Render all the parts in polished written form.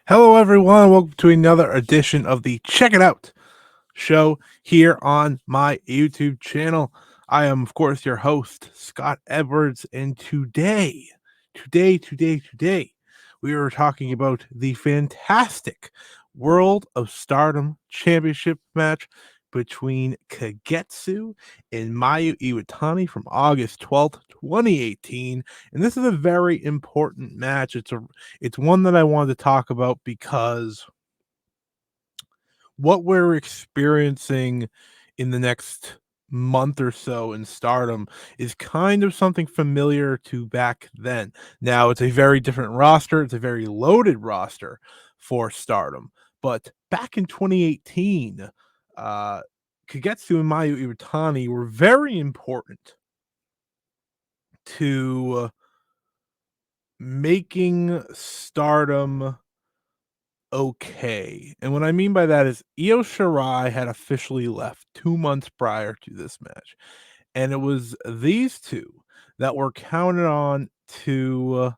Hello, everyone. Welcome to another edition of the Check It Out show here on my YouTube channel. I am, of course, your host, Scott Edwards, and today, we are talking about the fantastic World of Stardom Championship match between Kagetsu and Mayu Iwatani from August 12th, 2018. And this is a very important match. It's one that I wanted to talk about because what we're experiencing in the next month or so in Stardom is kind of something familiar to back then. Now, it's a very different roster, it's a very loaded roster for Stardom, but back in 2018, uh, Kagetsu and Mayu Iwatani were very important to making Stardom okay. And what I mean by that is Io Shirai had officially left 2 months prior to this match, and it was these 2 that were counted on to,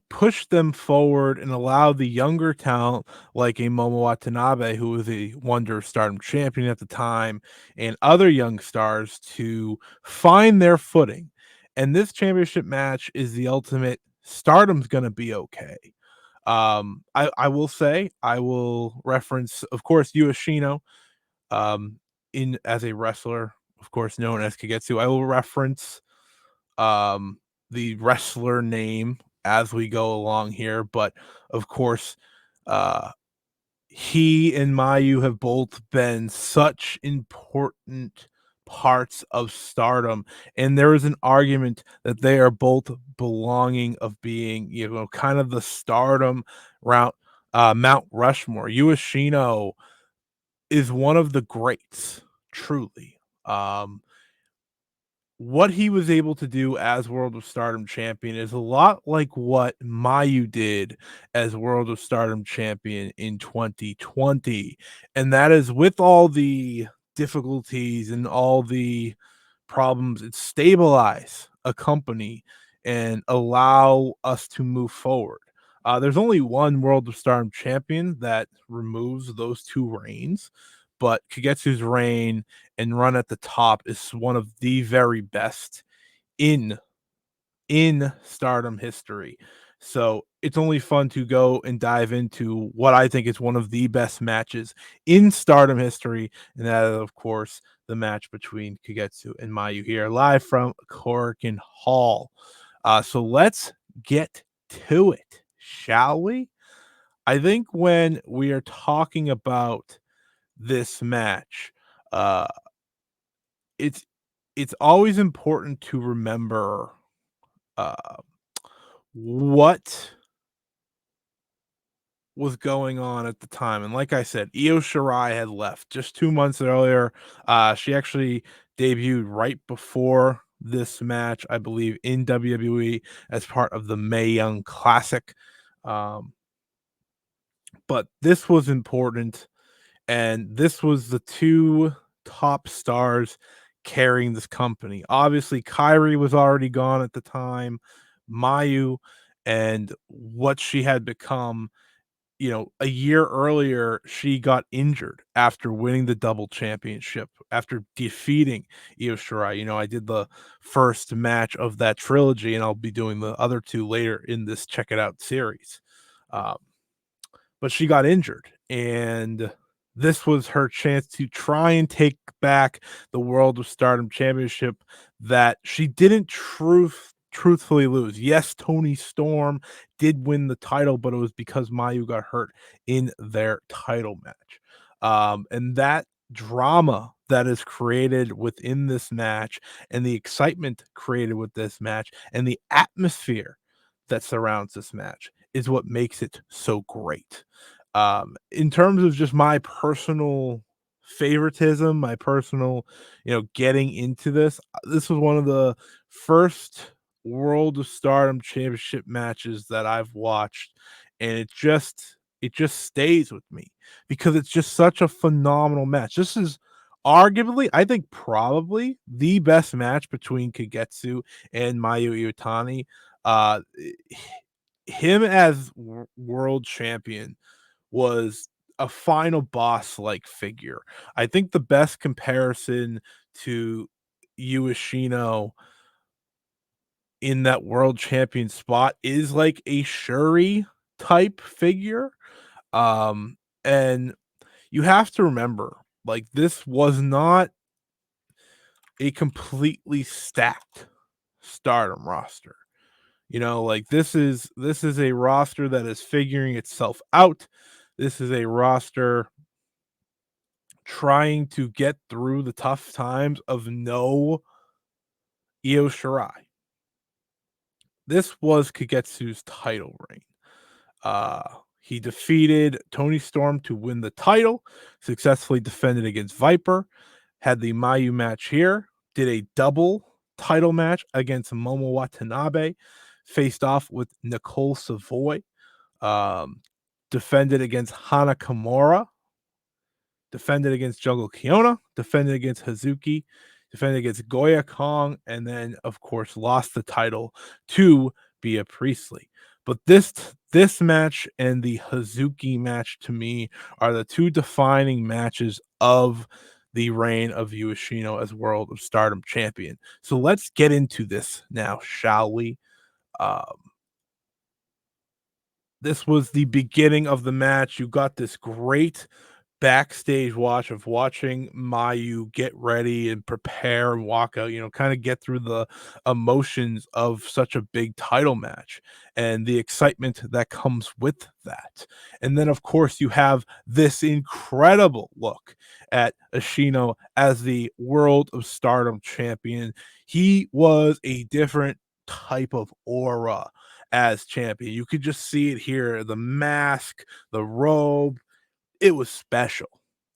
push them forward and allow the younger talent like a Momo Watanabe, who was a Wonder of Stardom champion at the time, and other young stars to find their footing. And this championship match is the ultimate Stardom's gonna be okay. I will say, I will reference, of course, Yoshino, um, in as a wrestler, of course, known as Kagetsu. I will reference, um, the wrestler name as we go along here, but of course, uh, he and Mayu have both been such important parts of Stardom, and there is an argument that they are both belonging of being, kind of the Stardom route, Mount Rushmore. Ueshino is one of the greats, truly. Um, what he was able to do as World of Stardom champion is a lot like what Mayu did as World of Stardom champion in 2020. And that is, with all the difficulties and all the problems, it stabilize a company and allow us to move forward. There's only one World of Stardom champion that removes those two reigns, but Kagetsu's reign and run at the top is one of the very best in Stardom history. So it's only fun to go and dive into what I think is one of the best matches in Stardom history, and that is, of course, the match between Kagetsu and Mayu here, live from Korakuen Hall. So let's get to it, shall we? I think when we are talking about this match, uh, it's it's always important to remember uh, what was going on at the time. And like I said, Io Shirai had left just 2 months earlier. She actually debuted right before this match, I believe, in WWE as part of the Mae Young Classic. Um, but this was important, and this was the 2 top stars carrying this company. Obviously, Kyrie was already gone at the time. Mayu and what she had become, a year earlier, she got injured after winning the double championship, after defeating Io Shirai. I did the first match of that trilogy, and I'll be doing the other 2 later in this Check It Out series. Um, but she got injured, and this was her chance to try and take back the World of Stardom Championship that she didn't truthfully lose. Yes, Tony Storm did win the title, but it was because Mayu got hurt in their title match. And that drama that is created within this match, and the excitement created with this match, and the atmosphere that surrounds this match is what makes it so great. In terms of just my personal favoritism, my personal, getting into this was one of the first World of Stardom Championship matches that I've watched, and it just stays with me because it's just such a phenomenal match. This is arguably, I think, probably the best match between Kagetsu and Mayu Iwatani. Uh, him as world champion was a final boss like figure. I think the best comparison to Ueshino in that world champion spot is like a Shuri type figure. Um, and you have to remember, like, this was not a completely stacked Stardom roster. You know, like this is a roster that is figuring itself out. This is a roster trying to get through the tough times of no Io Shirai. This was Kagetsu's title reign. Uh, he defeated Tony Storm to win the title, successfully defended against Viper, had the Mayu match here, did a double title match against Momo Watanabe, faced off with Nicole Savoy, um, defended against Hana Kimura, defended against Jungle Kiona, defended against Hazuki, defended against Goya Kong, and then of course lost the title to Bea Priestley. But this match and the Hazuki match to me are the two defining matches of the reign of Ueshino as World of Stardom champion. So let's get into this now, shall we? Um, this was the beginning of the match. You got this great backstage watch of watching Mayu get ready and prepare and walk out, kind of get through the emotions of such a big title match and the excitement that comes with that. And then, of course, you have this incredible look at Ashino as the World of Stardom champion. He was a different type of aura as champion. You could just see it here, the mask, the robe, it was special.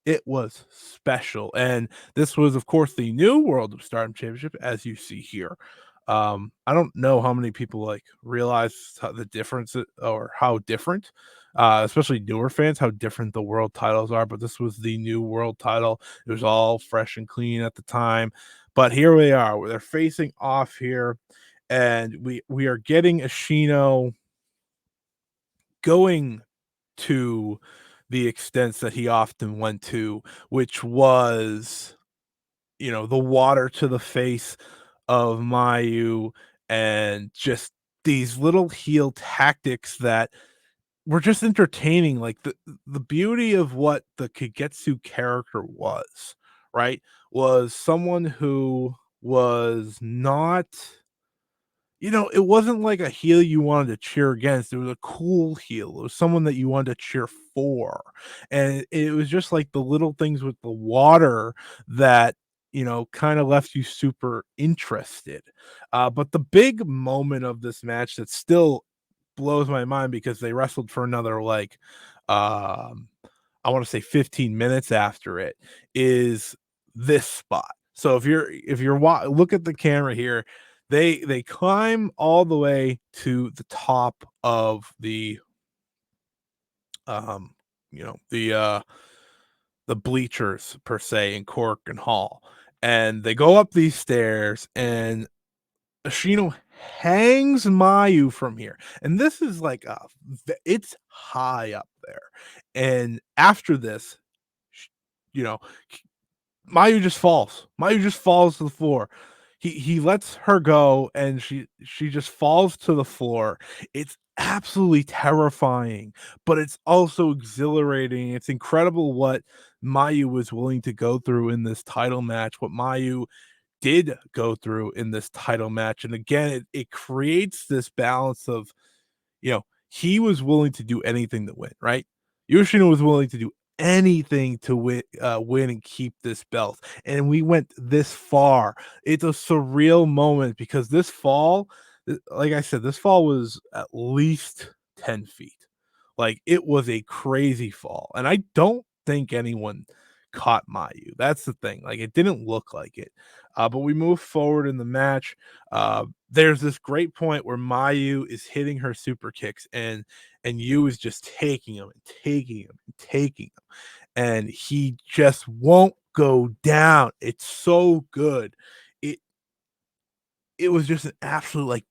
It was special, and this was, of course, the new World of Stardom Championship, as you see here. I don't know how many people, like, realize how the difference or how different, especially newer fans, how different the world titles are, but this was the new world title. It was all fresh and clean at the time, but here we are, where they're facing off here, and we are getting Ashino going to the extents that he often went to, which was, the water to the face of Mayu and just these little heel tactics that were just entertaining. Like the beauty of what the Kagetsu character was, right? Was someone who was not, it wasn't like a heel you wanted to cheer against. It was a cool heel. It was someone that you wanted to cheer for. And it was just like the little things with the water that, kind of left you super interested. But the big moment of this match that still blows my mind because they wrestled for another like um I want to say 15 minutes after it is this spot. So if you're look at the camera here, they climb all the way to the top of um the bleachers per se in Cork and Hall. And they go up these stairs and Ashino hangs Mayu from here. And this is like it's high up there. And after this, sh- you know, Mayu just falls. Mayu just falls to the floor. He lets her go and she just falls to the floor. It's absolutely terrifying, but it's also exhilarating. It's incredible what Mayu was willing to go through in this title match, what Mayu did go through in this title match. And again, it creates this balance of, he was willing to do anything to win, right? Yoshino was willing to do anything to win and keep this belt. And we went this far. It's a surreal moment because this fall, like I said, this fall was at least 10 feet. Like it was a crazy fall. And I don't think anyone caught Mayu. That's the thing. Like it didn't look like it. But we move forward in the match. There's this great point where Mayu is hitting her super kicks and Yu is just taking him and taking him and taking him, and he just won't go down. It's so good. It it was just an absolute like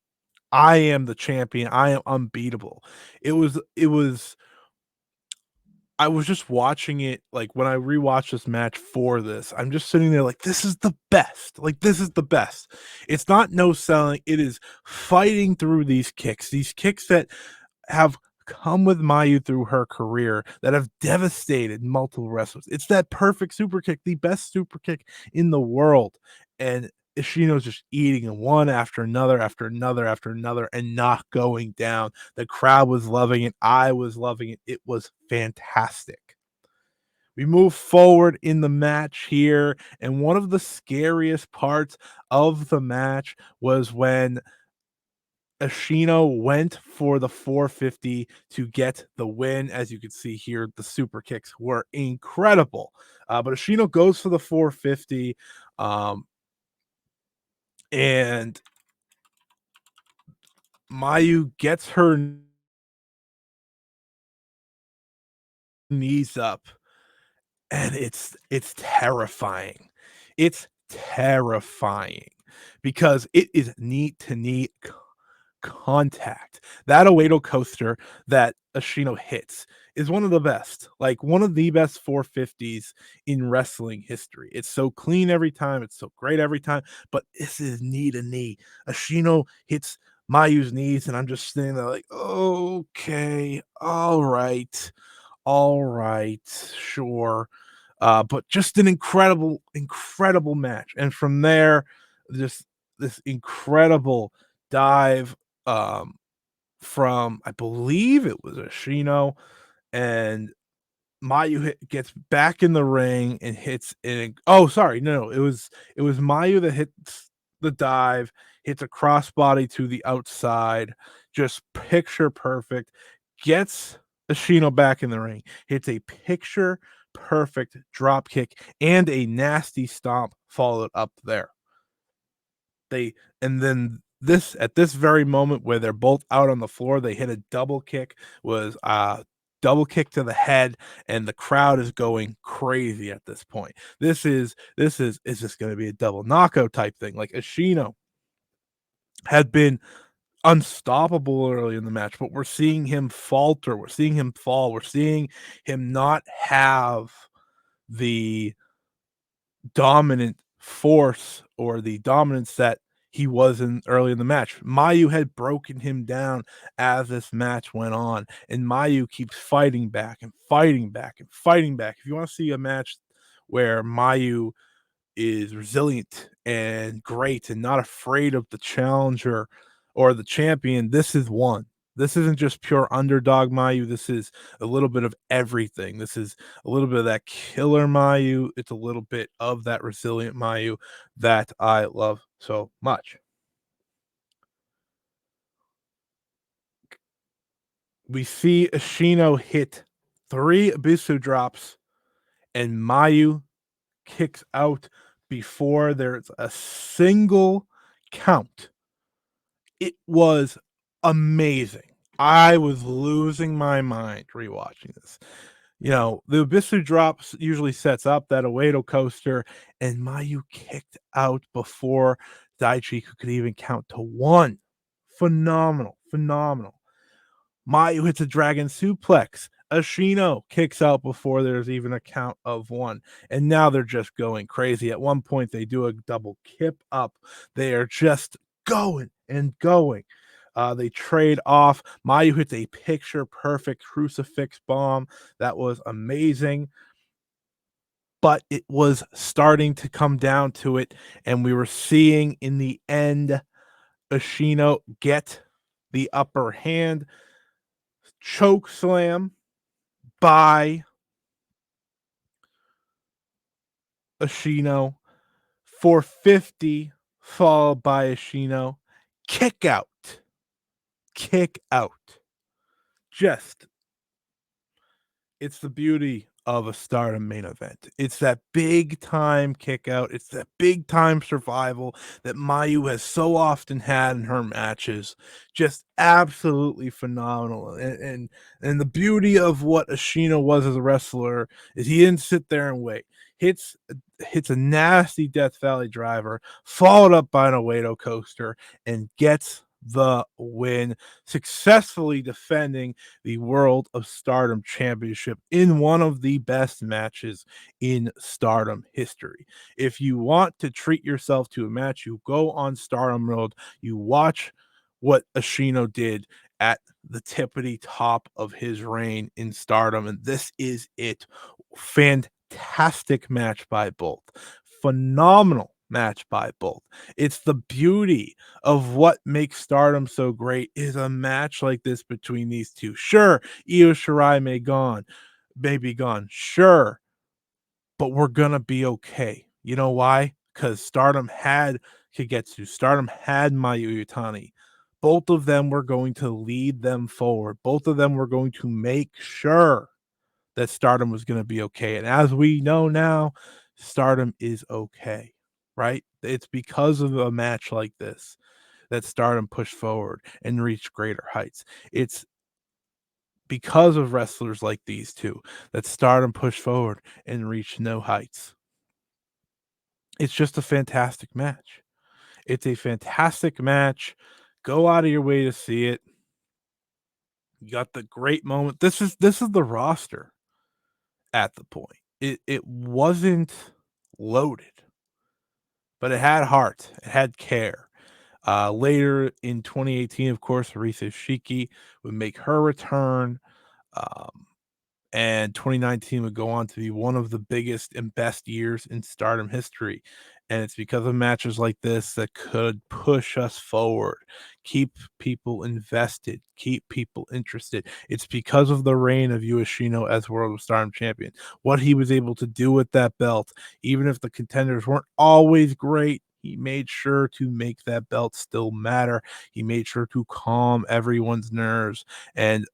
I am the champion. I am unbeatable. It was I was just watching it, like, when I rewatched this match for this, I'm just sitting there like, "This is the best, like, this is the best." It's not no selling, it is fighting through these kicks that have come with Mayu through her career that have devastated multiple wrestlers. It's that perfect super kick, the best super kick in the world, and Ishino's just eating it one after another, after another, after another, and not going down. The crowd was loving it. I was loving it. It was fantastic. We move forward in the match here, and one of the scariest parts of the match was when Ashino went for the 450 to get the win. As you can see here, the super kicks were incredible. But Ashino goes for the 450, um, and Mayu gets her knees up, and it's terrifying. It's terrifying because it is knee to knee contact. That Oedo coaster that Ashino hits is one of the best, like one of the best 450s in wrestling history. It's so clean every time, it's so great every time, but this is knee to knee. Ashino hits Mayu's knees, and I'm just sitting there like, okay, all right, sure. But just an incredible, incredible match. And from there, just this incredible dive um, from, I believe it was Ashino, and gets back in the ring and hits an oh, sorry, no, it was Mayu that hits the dive, hits a crossbody to the outside, just picture perfect, gets Ashino back in the ring, hits a picture perfect drop kick and a nasty stomp followed up there. They and then this at this very moment where they're both out on the floor, they hit a double kick, was double kick to the head, and the crowd is going crazy at this point. Is this gonna be a double knockout type thing? Like Ashino had been unstoppable early in the match, but we're seeing him falter, we're seeing him fall, we're seeing him not have the dominant force or the dominance that he was in early in the match. Mayu had broken him down as this match went on, and Mayu keeps fighting back and fighting back and fighting back. If you want to see a match where Mayu is resilient and great and not afraid of the challenger or the champion, this is one. This isn't just pure underdog Mayu. This is a little bit of everything. This is a little bit of that killer Mayu. It's a little bit of that resilient Mayu that I love so much. We see Ashino hit 3 Abisu drops, and Mayu kicks out before there's a single count. It was amazing. I was losing my mind rewatching this. You know, the Abisu drops usually sets up that Oedo coaster, and Mayu kicked out before Daichi could even count to 1. Phenomenal, phenomenal. Mayu hits a dragon suplex. Ashino kicks out before there's even a count of 1. And now they're just going crazy. At one point, they do a double kip up. They are just going and going. They trade off. Mayu hits a picture perfect crucifix bomb. That was amazing. But it was starting to come down to it. And we were seeing in the end Ashino get the upper hand. Choke slam by Ashino, 450 followed by Ashino, kick out, kick out. Just it's the beauty of a Stardom main event. It's that big time kick out. It's that big time survival that Mayu has so often had in her matches. Just absolutely phenomenal. And the beauty of what Ashino was as a wrestler is he didn't sit there and wait. Hits hits a nasty Death Valley driver, followed up by an Oedo coaster, and gets the win, successfully defending the World of Stardom Championship in one of the best matches in Stardom history. If you want to treat yourself to a match, you go on Stardom World, you watch what Ashino did at the tippity top of his reign in Stardom, and this is it. Fantastic match by both. Phenomenal match by both. It's the beauty of what makes Stardom so great is a match like this between these two. Sure, Io Shirai may be gone. Sure, but we're gonna be okay. You know why? Because Stardom had Kagetsu, Stardom had Mayu Iwatani. Both of them were going to lead them forward. Both of them were going to make sure that Stardom was gonna be okay. And as we know now, Stardom is okay, right? It's because of a match like this that Stardom pushed forward and reached greater heights. It's because of wrestlers like these two that Stardom pushed forward and reached no heights. It's just a fantastic match. It's a fantastic match. Go out of your way to see it. You got the great moment. This is the roster at the point. It wasn't loaded, but it had heart. It had care. Later in 2018, of course, Arisa Shiki would make her return. Um, and 2019 would go on to be one of the biggest and best years in Stardom history. And it's because of matches like this that could push us forward, keep people invested, keep people interested. It's because of the reign of Yoshino as World of Stardom champion. What he was able to do with that belt, even if the contenders weren't always great, he made sure to make that belt still matter. He made sure to calm everyone's nerves and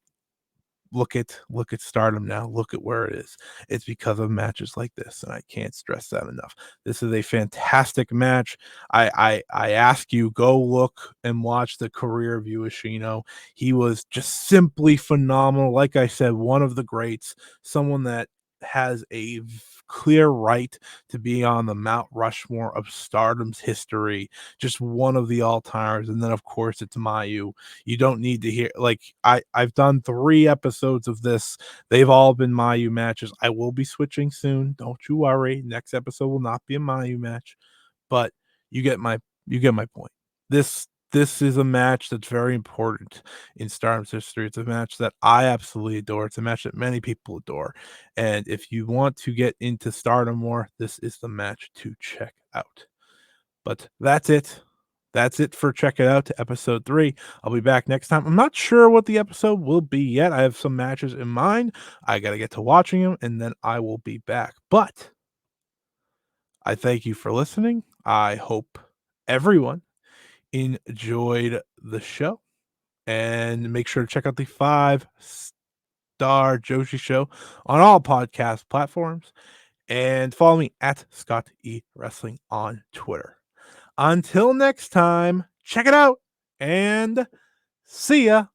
look at Stardom now. Look at where it is. It's because of matches like this, and I can't stress that enough. This is a fantastic match. I ask you, go look and watch the career of Ueshino. He was just simply phenomenal. Like I said, one of the greats, someone that has a clear right to be on the Mount Rushmore of Stardom's history. Just one of the all timers, and then of course it's Mayu. You don't need to hear like I've done 3 episodes of this. They've all been Mayu matches. I will be switching soon. Don't you worry. Next episode will not be a Mayu match, but you get my point. This is a match that's very important in Stardom's history. It's a match that I absolutely adore. It's a match that many people adore. And if you want to get into Stardom more, this is the match to check out. But that's it. That's it for check it out to episode 3. I'll be back next time. I'm not sure what the episode will be yet. I have some matches in mind. I got to get to watching them and then I will be back. But I thank you for listening. I hope everyone enjoyed the show and make sure to check out the 5-star Joshi show on all podcast platforms and follow me at Scott E Wrestling on Twitter. Until next time, check it out and see ya.